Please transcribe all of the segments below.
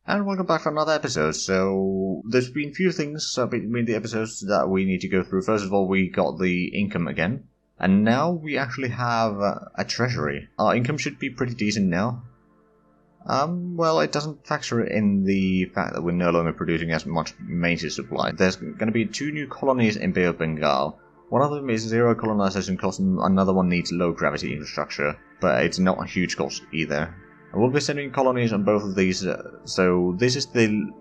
And welcome back for another episode. So, there's been a few things between the episodes that we need to go through. First of all, we got the income again. And now we actually have a treasury. Our income should be pretty decent now. Well, it doesn't factor in the fact that we're no longer producing as much major supply. There's going to be 2 new colonies in Bay of Bengal. One of them is 0 colonization cost, and another one needs low gravity infrastructure, but it's not a huge cost either. I will be sending colonies on both of these, so this is the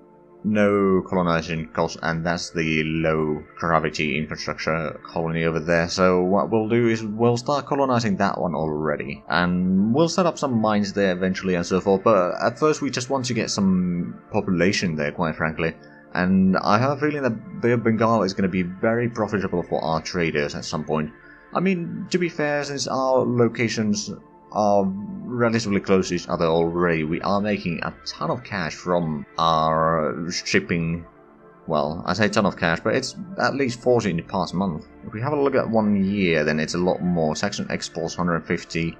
no colonization cost, and that's the low gravity infrastructure colony over there. So what we'll do is we'll start colonizing that one already, and we'll set up some mines there eventually and so forth, but at first we just want to get some population there, quite frankly. And I have a feeling that Bay of Bengal is going to be very profitable for our traders at some point. I mean, to be fair, since our locations are relatively close to each other already, we are making a ton of cash from our shipping. Well, I say ton of cash, but it's at least 40 in the past month. If we have a look at 1 year, then it's a lot more. Saxon exports 150,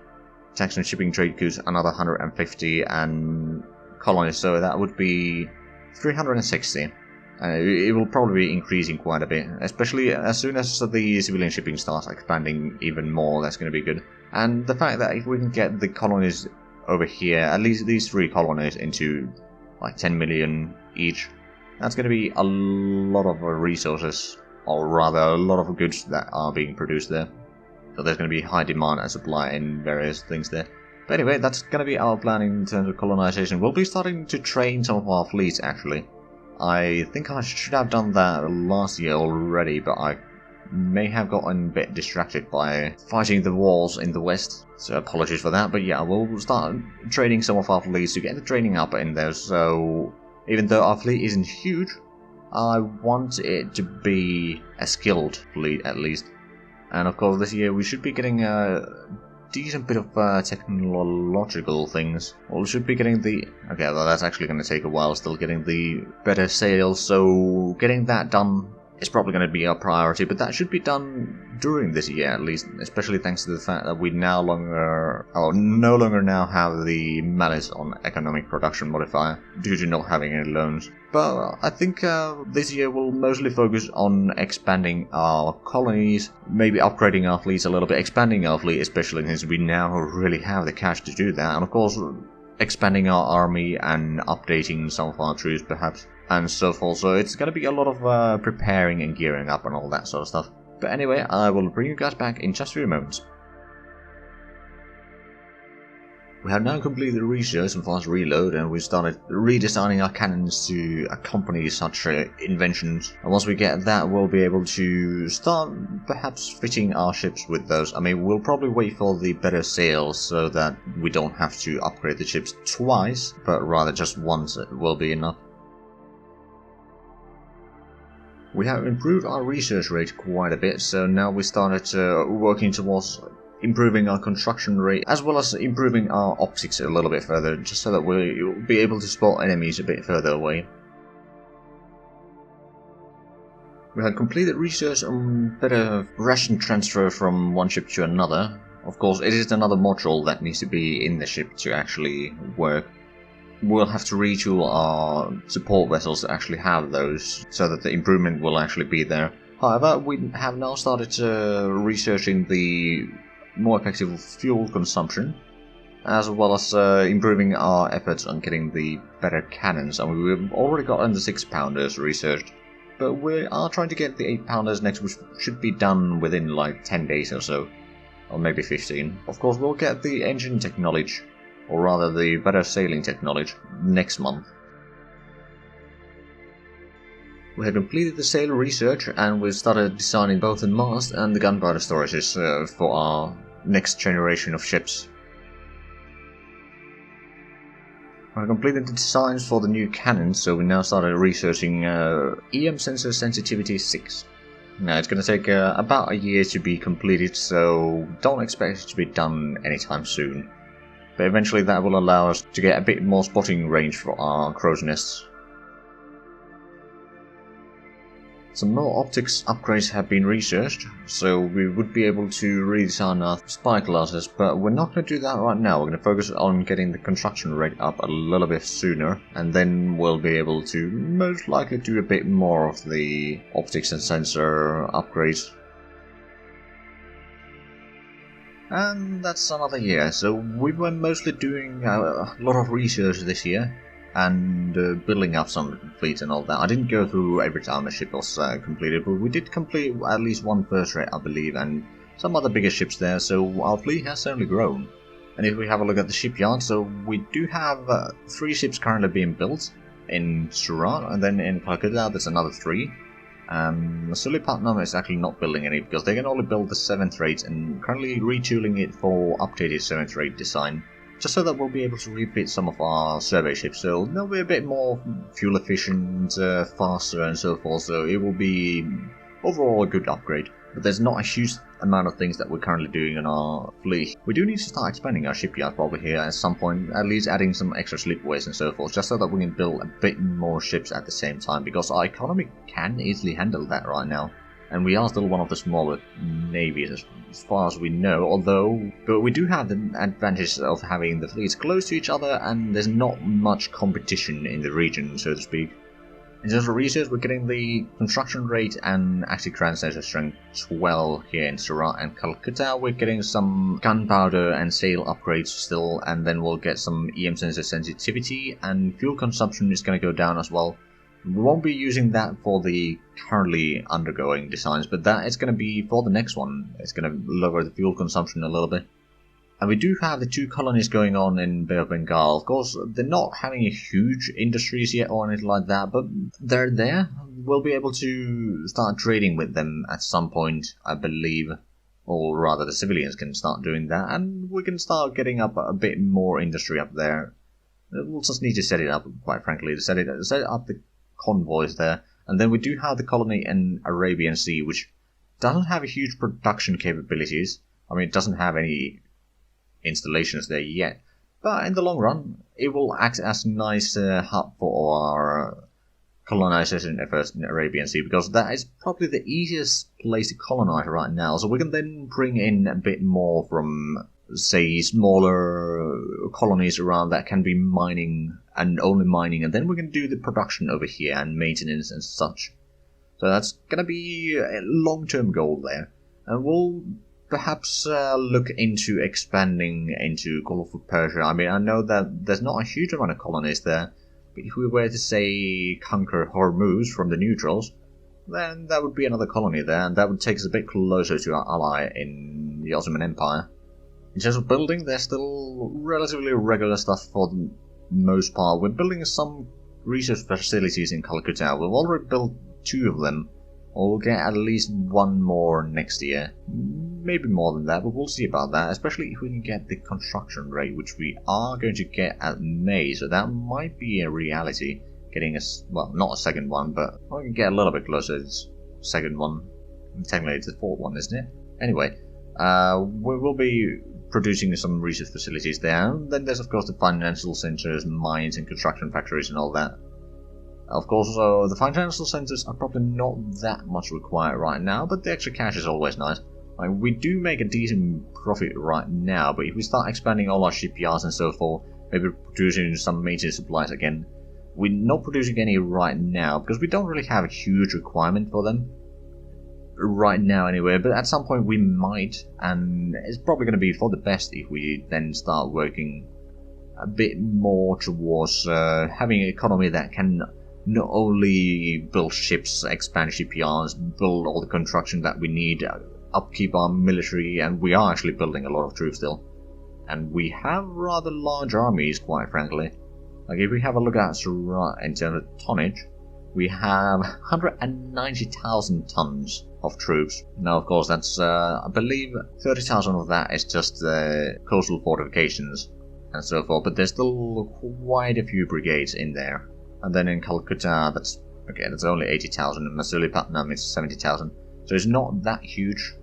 Saxon shipping trade goods another 150, and colonies, so that would be 360. It will probably be increasing quite a bit, especially as soon as the civilian shipping starts expanding even more. That's going to be good. And the fact that if we can get the colonies over here, at least these 3 colonies, into like 10 million each, that's going to be a lot of resources, or rather a lot of goods that are being produced there. So there's going to be high demand and supply in various things there. But anyway, that's going to be our plan in terms of colonization. We'll be starting to train some of our fleets, actually. I think I should have done that last year already, but I may have gotten a bit distracted by fighting the wars in the west, so apologies for that. But yeah, we'll start training some of our fleets to get the training up in there. So even though our fleet isn't huge, I want it to be a skilled fleet at least. And of course this year we should be getting a decent bit of technological things. Well, we should be getting the... Okay, well, that's actually going to take a while, still getting the better sails, so getting that done is probably going to be our priority, but that should be done during this year at least, especially thanks to the fact that we no longer now have the malice on economic production modifier due to not having any loans. But I think this year we'll mostly focus on expanding our colonies, maybe upgrading our fleets a little bit, expanding our fleet especially since we now really have the cash to do that, and of course expanding our army and updating some of our troops perhaps, and so forth. So it's going to be a lot of preparing and gearing up and all that sort of stuff. But anyway, I will bring you guys back in just a few moments. We have now completed the research and fast reload, and we started redesigning our cannons to accompany such inventions. And once we get that, we'll be able to start perhaps fitting our ships with those. I mean, we'll probably wait for the better sails so that we don't have to upgrade the ships twice, but rather just once will be enough. We have improved our research rate quite a bit, so now we started working towards improving our construction rate, as well as improving our optics a little bit further, just so that we'll be able to spot enemies a bit further away. We have completed research on better ration transfer from one ship to another. Of course, it is another module that needs to be in the ship to actually work. We'll have to retool our support vessels to actually have those, so that the improvement will actually be there. However, we have now started researching the more effective fuel consumption, as well as improving our efforts on getting the better cannons. I mean, we've already gotten the 6-pounders researched, but we are trying to get the 8-pounders next, which should be done within like 10 days or so, or maybe 15. Of course, we'll get the engine technology, or rather the better sailing technology, next month. We have completed the sail research, and we've started designing both the mast and the gunpowder storages for our next generation of ships. We have completed the designs for the new cannons, so we now started researching EM sensor sensitivity 6. Now it's going to take about a year to be completed, so don't expect it to be done anytime soon. But eventually that will allow us to get a bit more spotting range for our crow's nests. Some more optics upgrades have been researched, so we would be able to redesign our spy glasses, but we're not going to do that right now. We're going to focus on getting the construction rate up a little bit sooner, and then we'll be able to most likely do a bit more of the optics and sensor upgrades. And that's another year, so we were mostly doing a lot of research this year. And building up some fleets and all that. I didn't go through every time a ship was completed, but we did complete at least one first rate, I believe, and some other bigger ships there, so our fleet has certainly grown. And if we have a look at the shipyard, so we do have 3 ships currently being built in Surat, and then in Calcutta there's another 3. Masulipatam is actually not building any because they can only build the 7th rate and currently retooling it for updated 7th rate design. Just so that we'll be able to refit some of our survey ships, so they'll be a bit more fuel efficient, faster and so forth, so it will be overall a good upgrade. But there's not a huge amount of things that we're currently doing in our fleet. We do need to start expanding our shipyard probably here at some point, at least adding some extra slipways and so forth, just so that we can build a bit more ships at the same time, because our economy can easily handle that right now. And we are still one of the smaller navies as far as we know, but we do have the advantage of having the fleets close to each other and there's not much competition in the region, so to speak. In terms of research, we're getting the construction rate and anti-ground sensor strength 12 here in Surat and Calcutta. We're getting some gunpowder and sail upgrades still, and then we'll get some EM sensor sensitivity, and fuel consumption is going to go down as well. We won't be using that for the currently undergoing designs, but that is going to be for the next one. It's going to lower the fuel consumption a little bit. And we do have the 2 colonies going on in Bay of Bengal. Of course, they're not having a huge industries yet or anything like that, but they're there. We'll be able to start trading with them at some point, I believe. Or rather, the civilians can start doing that, and we can start getting up a bit more industry up there. We'll just need to set it up, quite frankly, to set up the convoys there. And then we do have the colony in Arabian Sea, which doesn't have a huge production capabilities. I mean, it doesn't have any installations there yet, but in the long run it will act as a nice hub for our colonization efforts in Arabian Sea, because that is probably the easiest place to colonize right now. So we can then bring in a bit more from, say, smaller colonies around that can be mining and only mining, and then we can do the production over here and maintenance and such. So that's gonna be a long-term goal there, and we'll perhaps look into expanding into Gulf of Persia. I mean, I know that there's not a huge amount of colonies there, but if we were to, say, conquer Hormuz from the neutrals, then that would be another colony there, and that would take us a bit closer to our ally in the Ottoman Empire. In terms of building, there's still relatively regular stuff for the most part. We're building some research facilities in Calcutta. We've already built 2 of them. We'll get at least 1 more next year. Maybe more than that, but we'll see about that, especially if we can get the construction rate, which we are going to get at May, so that might be a reality. Getting well, not a second one, but we can get a little bit closer to the second one. Technically it's the 4th one, isn't it? Anyway, we will be producing some research facilities there, and then there's of course the financial centers, mines and construction factories and all that. Of course, the financial centers are probably not that much required right now, but the extra cash is always nice. Like, we do make a decent profit right now, but if we start expanding all our shipyards and so forth, maybe producing some maintenance supplies again. We're not producing any right now, because we don't really have a huge requirement for them. Right now anyway, but at some point we might, and it's probably going to be for the best if we then start working a bit more towards having an economy that can not only build ships, expand shipyards, build all the construction that we need, upkeep our military, and we are actually building a lot of troops still. And we have rather large armies, quite frankly. Like, if we have a look at Surat in terms of tonnage, we have 190,000 tons of troops. Now, of course, that's, I believe, 30,000 of that is just the coastal fortifications and so forth, but there's still quite a few brigades in there. And then in Calcutta, that's only 80,000, and Masulipatam is 70,000. So it's not that huge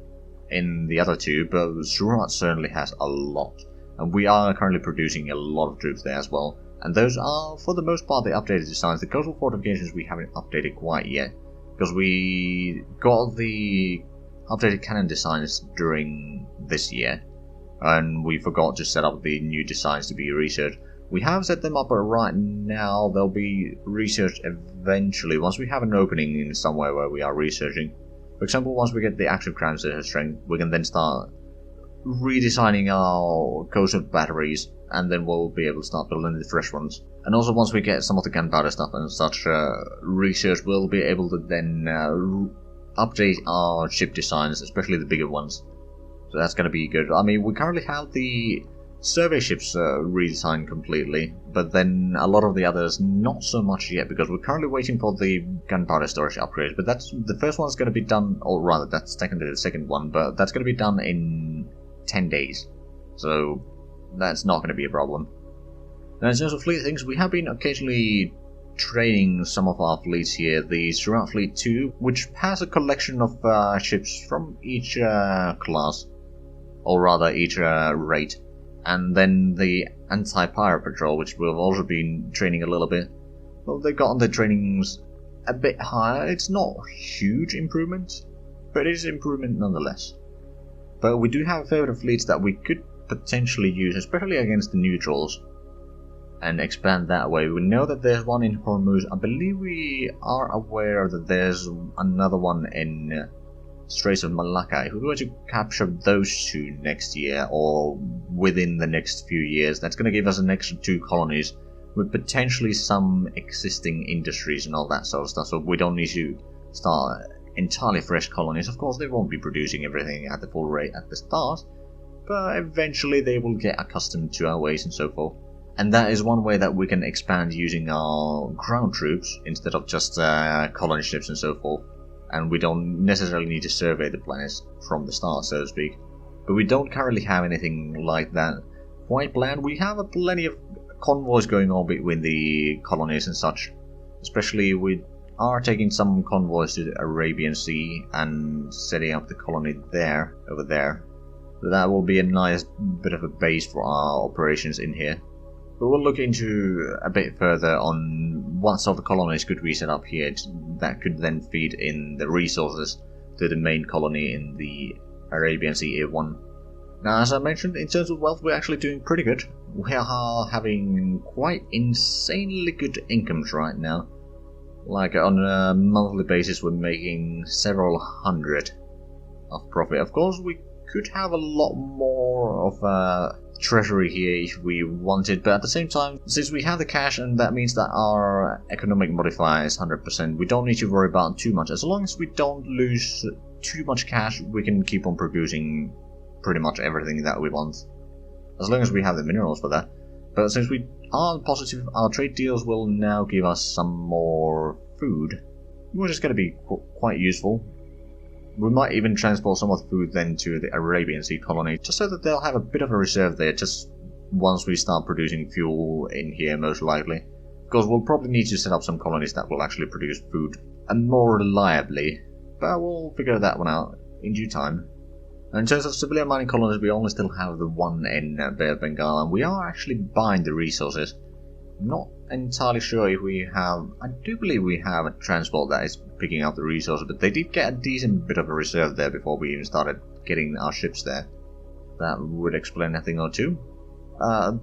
in the other 2, but Surat certainly has a lot. And we are currently producing a lot of troops there as well. And those are, for the most part, the updated designs. The coastal fortifications we haven't updated quite yet, because we got the updated cannon designs during this year, and we forgot to set up the new designs to be researched. We have set them up, but right now they'll be researched eventually, once we have an opening in somewhere where we are researching. For example, once we get the active crown strength, we can then start redesigning our coastal batteries, and then we'll be able to start building the fresh ones. And also once we get some of the gunpowder stuff and such research, we'll be able to then update our ship designs, especially the bigger ones. So that's going to be good. I mean, we currently have the survey ships redesigned completely, but then a lot of the others not so much yet, because we're currently waiting for the gunpowder storage upgrade. But that's the first one's going to be done, or rather that's technically the second one, but that's going to be done in 10 days. So that's not going to be a problem. Now, in terms of fleet things, we have been occasionally training some of our fleets here. The Surround Fleet 2, which has a collection of ships from each class, or rather each rate. And then the Anti-Pirate Patrol, which we've also been training a little bit. Well, they've gotten their trainings a bit higher. It's not huge improvement, but it is improvement nonetheless. But we do have a fair bit of fleets that we could potentially use, especially against the neutrals, and expand that way. We know that there's one in Hormuz. I believe we are aware that there's another one in Straits of Malacca. If we were to capture those two next year, or within the next few years, that's going to give us an extra 2 colonies, with potentially some existing industries and all that sort of stuff, so we don't need to start entirely fresh colonies. Of course, they won't be producing everything at the full rate at the start, but eventually they will get accustomed to our ways and so forth. And that is one way that we can expand using our ground troops instead of just colony ships and so forth. And we don't necessarily need to survey the planets from the start, so to speak. But we don't currently have anything like that quite planned. We have plenty of convoys going on between the colonies and such. Especially we are taking some convoys to the Arabian Sea and setting up the colony there, over there. So that will be a nice bit of a base for our operations in here. But we'll look into a bit further on what sort of colonies could we set up here that could then feed in the resources to the main colony in the Arabian Sea A1. Now, as I mentioned, in terms of wealth, we're actually doing pretty good. We are having quite insanely good incomes right now. Like on a monthly basis, we're making several hundred of profit. Of course, we could have a lot more of treasury here if we wanted, but at the same time, since we have the cash, and that means that our economic modifier is 100%, we don't need to worry about too much. As long as we don't lose too much cash, we can keep on producing pretty much everything that we want, as long as we have the minerals for that. But since we are positive, our trade deals will now give us some more food, which is going to be quite useful. We might even transport some of the food then to the Arabian Sea colony, just so that they'll have a bit of a reserve there, just once we start producing fuel in here, most likely. Because we'll probably need to set up some colonies that will actually produce food, and more reliably, but we'll figure that one out in due time. And in terms of civilian mining colonies, we only still have the one in Bay of Bengal, and we are actually buying the resources. Not entirely sure if we have... I do believe we have a transport that is picking up the resources, but they did get a decent bit of a reserve there before we even started getting our ships there. That would explain a thing or two.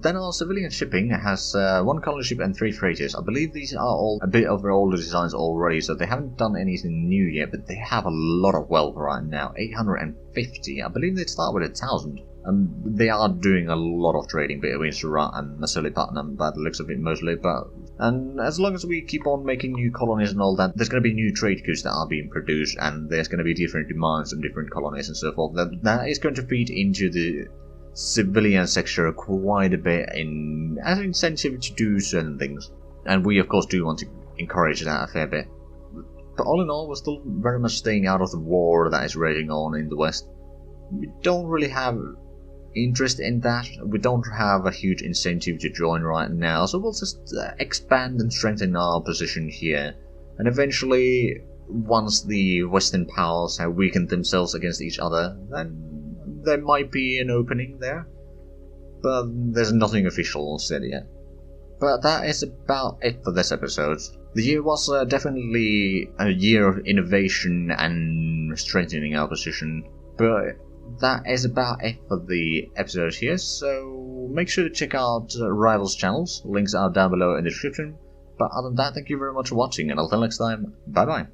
Then our civilian shipping has 1 colony ship and 3 freighters. I believe these are all a bit of their older designs already, so they haven't done anything new yet, but they have a lot of wealth right now. 850. I believe they start with 1,000. They are doing a lot of trading between Surat and Masulipatam by the looks of it mostly, and as long as we keep on making new colonies and all that, there's going to be new trade goods that are being produced, and there's going to be different demands on different colonies and so forth. That is going to feed into the civilian sector quite a bit as an incentive to do certain things, and we of course do want to encourage that a fair bit. But all in all, we're still very much staying out of the war that is raging on in the West. We don't really have interest in that. We don't have a huge incentive to join right now, so we'll just expand and strengthen our position here, and eventually, once the Western powers have weakened themselves against each other, then there might be an opening there, but there's nothing official said yet. But that is about it for this episode. The year was definitely a year of innovation and strengthening our position, but that is about it for the episode here, so make sure to check out Rival's channels, links are down below in the description, but other than that, thank you very much for watching, and until next time, bye bye.